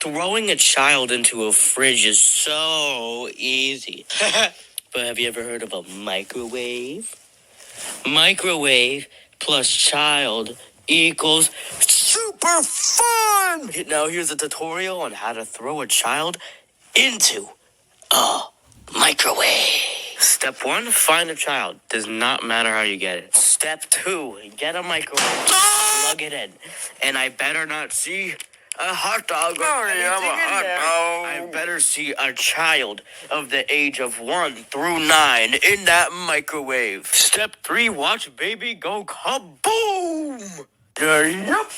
Throwing a child into a fridge is so easy. But have you ever heard of a microwave? Microwave plus child equals super fun! Now here's a tutorial on how to throw a child into a microwave. Step 1, find a child. Does not matter how you get it. Step 2, get a microwave. Plug it in. And I better not see a hot dog or anything in there. I better see a child of the age of 1 through 9 in that microwave. Step 3, watch baby go kaboom! Yup.